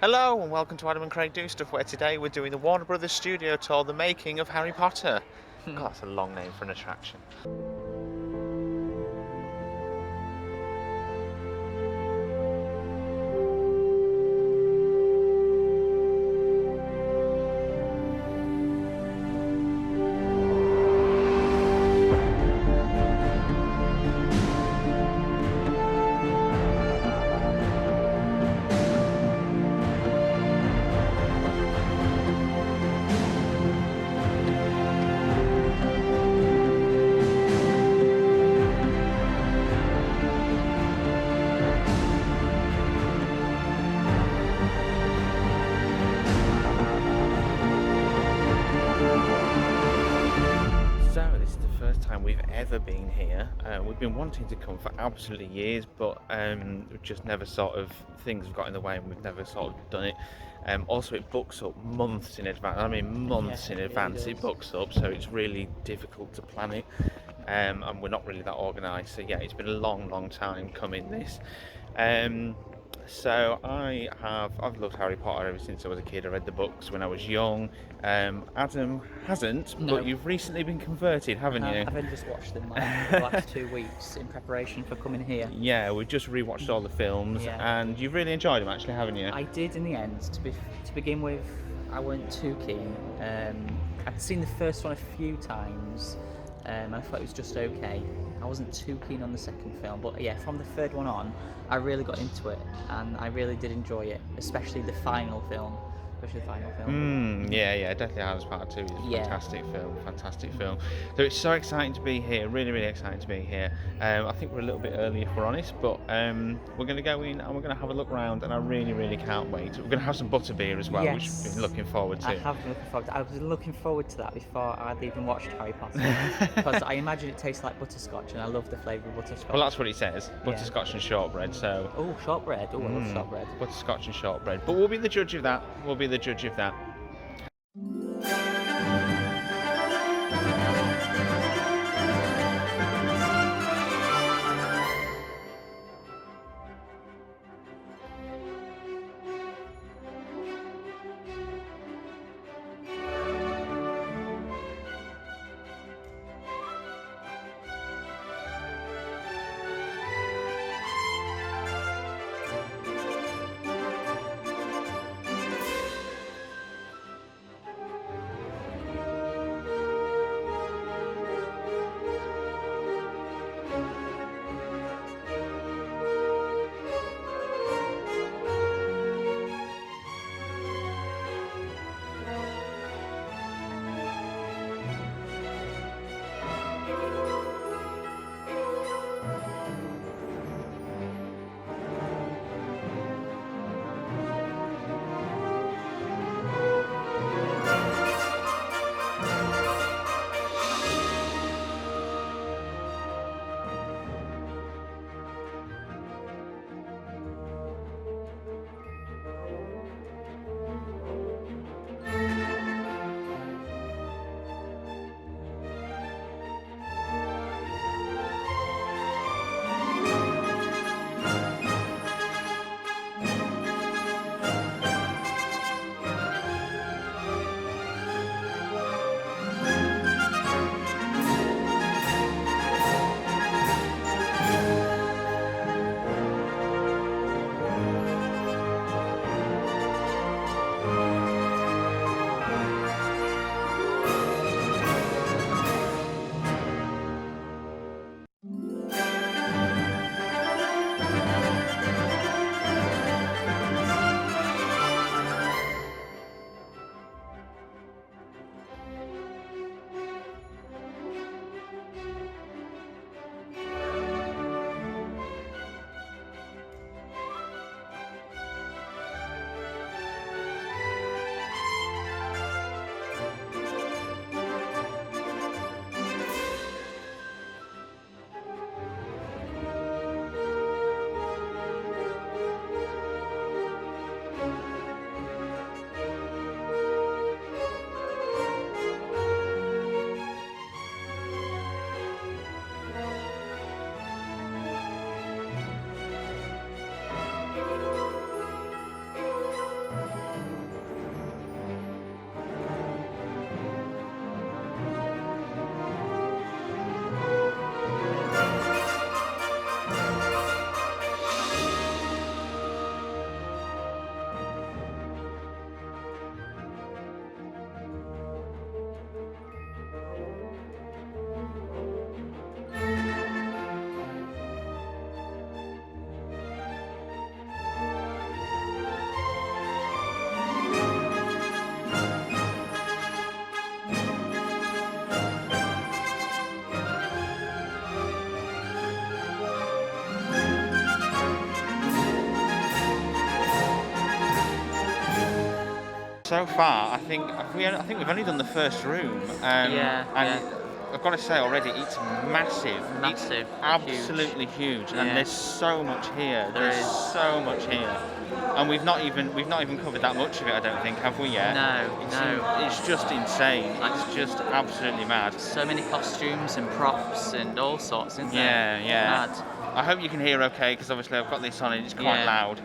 Hello and welcome to Adam and Craig Do Stuff, where today we're doing the Warner Brothers studio tour, The Making of Harry Potter. God, that's a long name for an attraction. So this is the first time we've ever been here. We've been wanting to come for absolutely years, but we've just never things have got in the way and we've never sort of done it. Also, it books up months in advance. I mean, months in advance it books up, so it's really difficult to plan it. And we're not really that organised. So yeah, it's been a long time coming this. So I've loved Harry Potter ever since I was a kid. I read the books when I was young. Adam hasn't, No. but you've recently been converted, haven't you? I've only just watched them the last 2 weeks in preparation for coming here. Yeah, we've just rewatched all the films, Yeah. and you've really enjoyed them, actually, haven't you? I did in the end. To begin with, I weren't too keen. I'd seen the first one a few times, and I thought it was just okay. I wasn't too keen on the second film, but yeah, from the third one on, I really got into it, and I really did enjoy it, especially the final film. Yeah, definitely Harry Potter 2 is a Yeah. fantastic film. So it's so exciting to be here, really exciting to be here. I think we're a little bit early if we're honest, but we're going to go in and we're going to have a look around, and I really can't wait. We're going to have some butterbeer as well, which we've been looking forward to. I have been looking forward to. I was looking forward to that before I'd even watched Harry Potter, because I imagine it tastes like butterscotch, and I love the flavour of butterscotch. Well, that's what it says, butterscotch and shortbread, so... Oh, shortbread. Oh, I love shortbread. Butterscotch and shortbread. But we'll be the judge of that. So far, I think we've only done the first room. And I've got to say already, it's massive. Massive, It's absolutely huge. Yeah. And there's so much here. There There's is. so much here. And we've not even covered that much of it, I don't think, have we yet? No. It's just insane. It's just absolutely mad. So many costumes and props and all sorts, isn't there? Yeah. Mad. I hope you can hear okay, because obviously I've got this on and it's quite loud.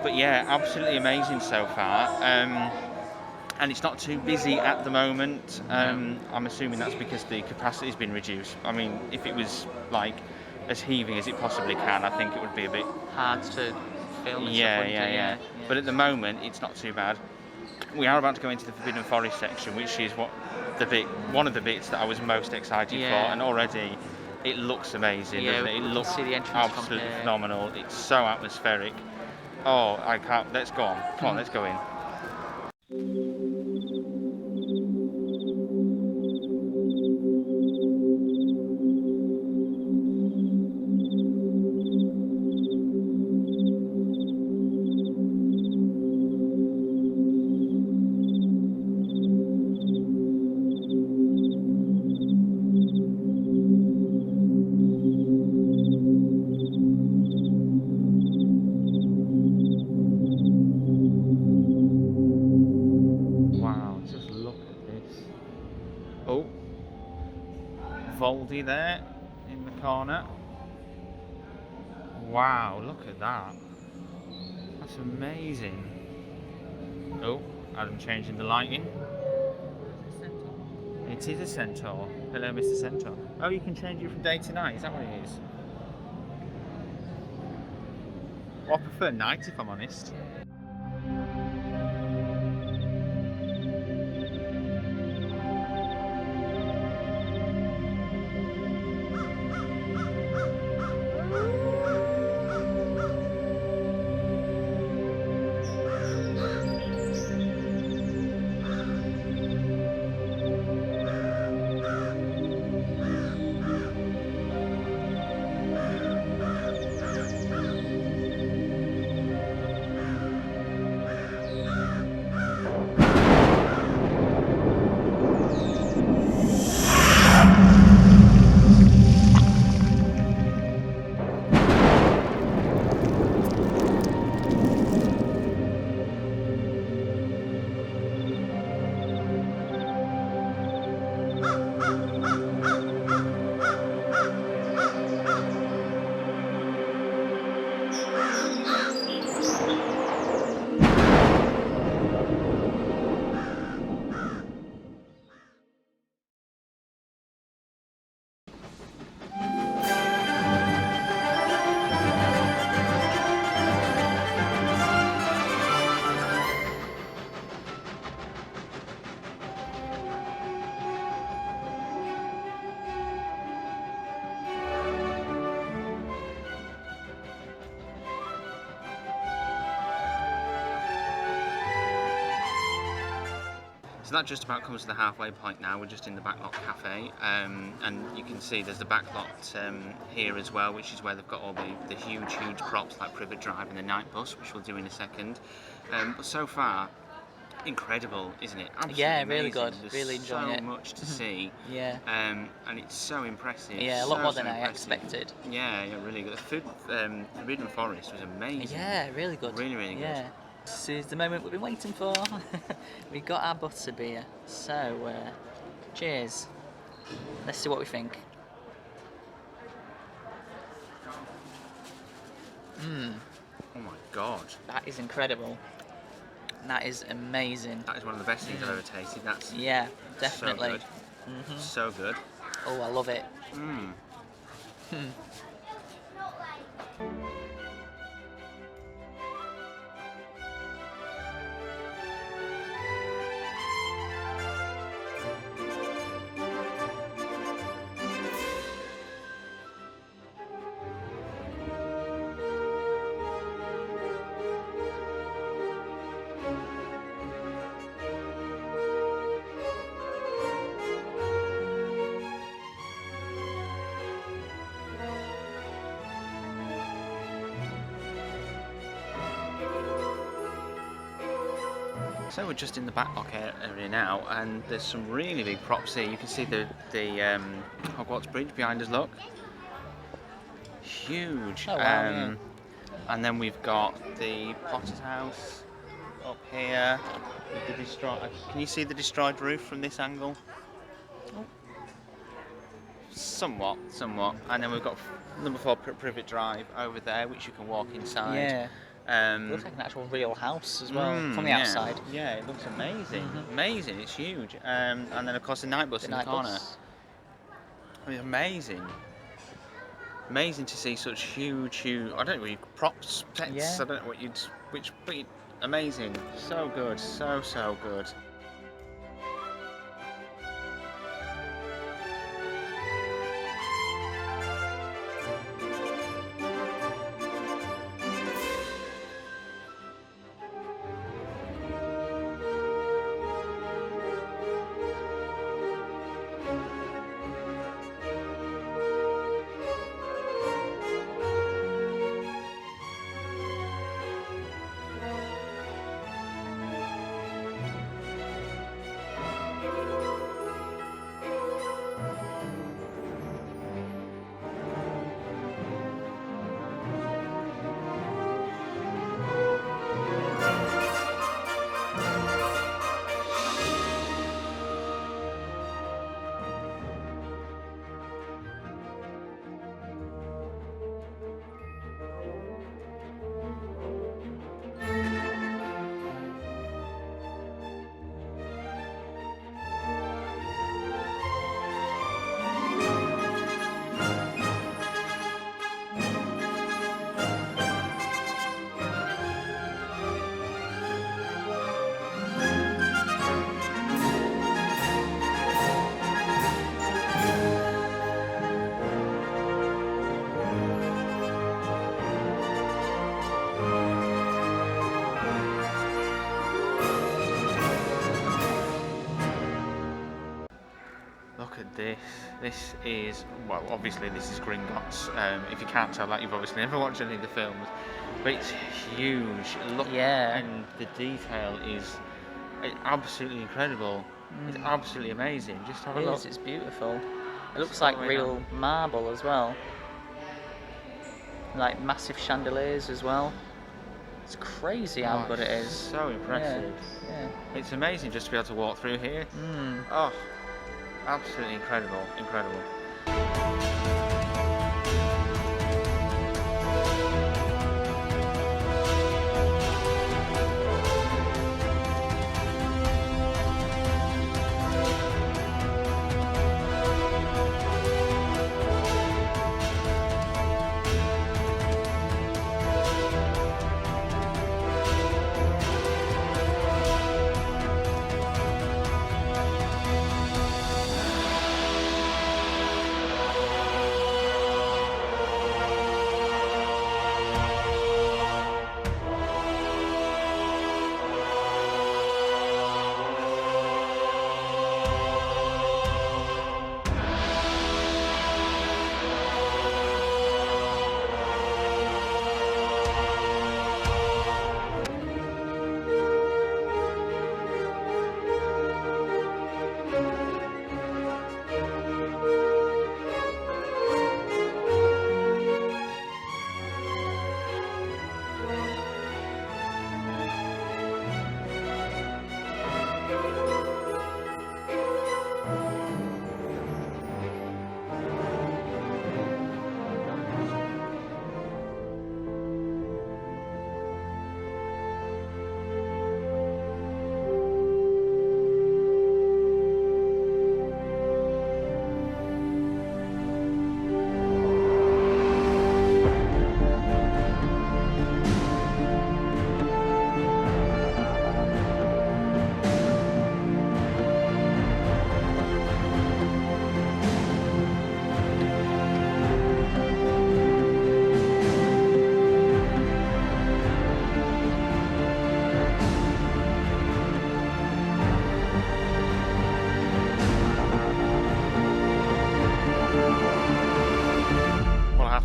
But yeah, absolutely amazing so far. And it's not too busy at the moment. I'm assuming that's because the capacity's been reduced. I mean, if it was like as heaving as it possibly can, I think it would be a bit hard to film and yeah. But at the moment, it's not too bad. We are about to go into the Forbidden Forest section, which is one of the bits that I was most excited for, and already it looks amazing, doesn't it? It looks absolutely phenomenal. It's so atmospheric. Oh, I can't. Let's go on. Come on, let's go in. Voldy there in the corner. Wow, look at that. That's amazing. Oh, Adam changing the lighting. It is a centaur. Hello, Mr. Centaur. Oh, you can change it from day to night. Is that what it is? Well, I prefer night, if I'm honest. So that just about comes to the halfway point now. We're just in the Backlot Café, and you can see there's the Backlot here as well, which is where they've got all the huge props like Privet Drive and the night bus, which we'll do in a second. But so far, incredible, isn't it? Absolutely really amazing. good. There's really enjoying it. So much to see. And it's so impressive. A lot more than I expected. Yeah, really good. The Forbidden Forest was amazing. Yeah, really good. Really good. Yeah. This is the moment we've been waiting for. We got our Butterbeer. So, cheers. Let's see what we think. Oh my god. That is incredible. That is amazing. That is one of the best things I've ever tasted. That's definitely. So good. Oh, I love it. So we're just in the Backlot area now, and there's some really big props here. You can see the Hogwarts Bridge behind us, look. Huge. Oh, wow, yeah. And then we've got the Potter's House up here. With the can you see the destroyed roof from this angle? Oh. Somewhat. And then we've got number 4 Privet Drive over there, which you can walk inside. Yeah. It looks like an actual real house as well, from the outside. Yeah, it looks amazing. Amazing, it's huge. And then of course the night bus in the corner. I mean, amazing. Amazing to see such huge, I don't know, props, sets, Yeah. I don't know but amazing. So good, so good. Look at this. This is, well, obviously this is Gringotts. If you can't tell that, you've obviously never watched any of the films. But it's huge. Look, and the detail is absolutely incredible. It's absolutely amazing. Just have a look. It's beautiful. It looks like real marble as well. Like massive chandeliers as well. It's crazy how good it is. So impressive. Yeah. It's amazing just to be able to walk through here. Oh, absolutely incredible.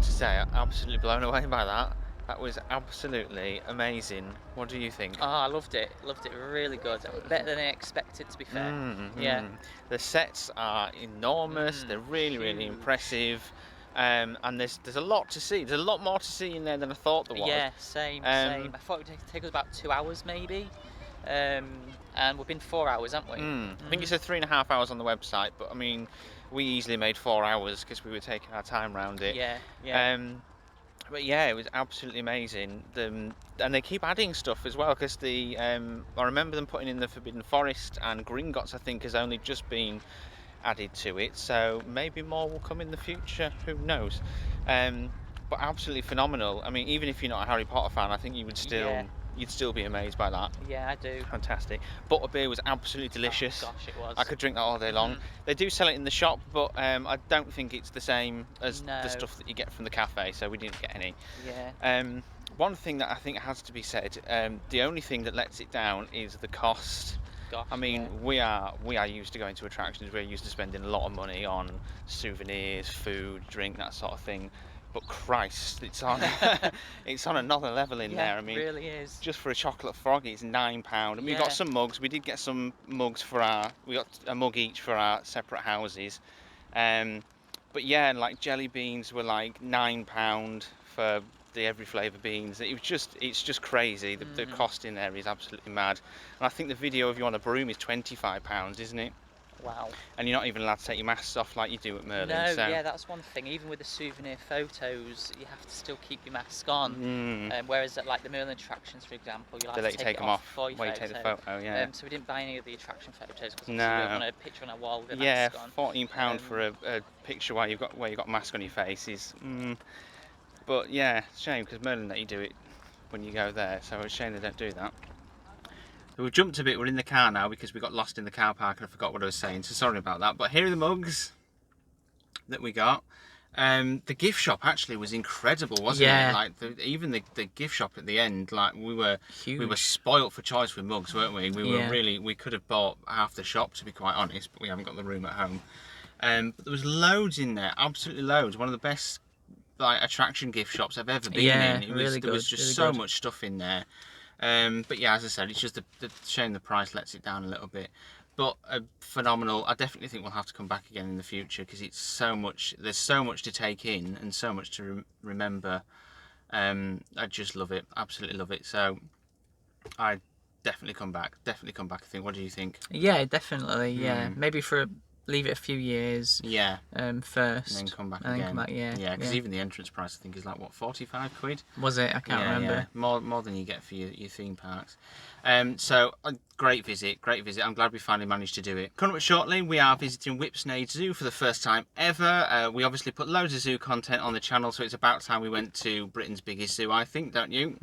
Say, I'm absolutely blown away by that. That was absolutely amazing. What do you think? Oh, I loved it. Loved it. Really good. Better than I expected, to be fair. Yeah. The sets are enormous. They're really, really Huge. impressive. And there's a lot to see. There's a lot more to see in there than I thought there was. Yeah, same. I thought it would take us about 2 hours, maybe. And we've been 4 hours, haven't we? I think it said 3.5 hours on the website, but I mean, we easily made 4 hours because we were taking our time around it. Yeah. But yeah, it was absolutely amazing. And they keep adding stuff as well, because I remember them putting in the Forbidden Forest, and Gringotts, I think, has only just been added to it. So maybe more will come in the future. Who knows? But absolutely phenomenal. I mean, even if you're not a Harry Potter fan, I think you would still you'd still be amazed by that. Yeah, I do. Fantastic. Butterbeer was absolutely delicious. Oh, gosh, it was. I could drink that all day long. They do sell it in the shop, but I don't think it's the same as the stuff that you get from the cafe, so we didn't get any. Yeah. One thing that I think has to be said, the only thing that lets it down is the cost. Gosh, I mean, we are used to going to attractions. We're used to spending a lot of money on souvenirs, food, drink, that sort of thing. But Christ, it's on it's on another level in there. I mean, it really is. Just for a chocolate froggy, it's £9. And we got some mugs. We did get some mugs we got a mug each for our separate houses. But yeah, like jelly beans were like £9 for the every flavour beans. It's just crazy. The cost in there is absolutely mad. And I think the video of you on a broom is £25, isn't it? Wow. And you're not even allowed to take your masks off like you do at Merlin. No, so. yeah, that's one thing. Even with the souvenir photos, you have to still keep your mask on. Whereas at like the Merlin attractions, for example, you'll have to take them off before you take the photo. Yeah. So we didn't buy any of the attraction photos because we no. want a picture on our wall with a mask on. £14 for a picture where you've got a mask on your face is. But yeah, it's a shame because Merlin let you do it when you go there. So it's a shame they don't do that. So we've jumped a bit, we're in the car now because we got lost in the car park and I forgot what I was saying, so sorry about that. But here are the mugs that we got. The gift shop actually was incredible, wasn't it? Like even the gift shop at the end, like we were spoilt for choice with mugs, weren't we? We could have bought half the shop, to be quite honest, but we haven't got the room at home. But there was loads in there, absolutely loads. One of the best like attraction gift shops I've ever been in. There was just so much stuff in there. But yeah, as I said, it's just the shame the price lets it down a little bit. But phenomenal. I definitely think we'll have to come back again in the future because it's so much. There's so much to take in and so much to remember. I just love it. Absolutely love it. So I definitely come back. Definitely come back. I think. What do you think? Yeah, definitely. Yeah, maybe leave it a few years. Yeah. First. And then come back and again. Then come back, Yeah, because even the entrance price I think is like what, £45? Was it? I can't remember. Yeah. More than you get for your theme parks. So a great visit. I'm glad we finally managed to do it. Coming up shortly, we are visiting Whipsnade Zoo for the first time ever. We obviously put loads of zoo content on the channel, so it's about time we went to Britain's biggest zoo, I think, don't you?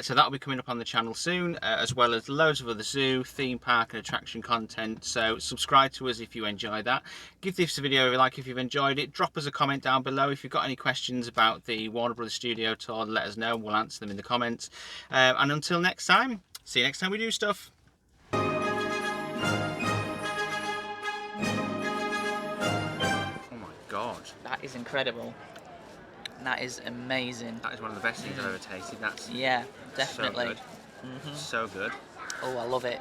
So that'll be coming up on the channel soon, as well as loads of other zoo, theme park and attraction content. So subscribe to us if you enjoy that. Give this video a like if you've enjoyed it. Drop us a comment down below if you've got any questions about the Warner Brothers Studio tour. Let us know. We'll answer them in the comments. And until next time, see you next time we do stuff. Oh my god. That is incredible. That is amazing. That is one of the best things I've ever tasted. That's definitely. so good. So good. Oh, I love it.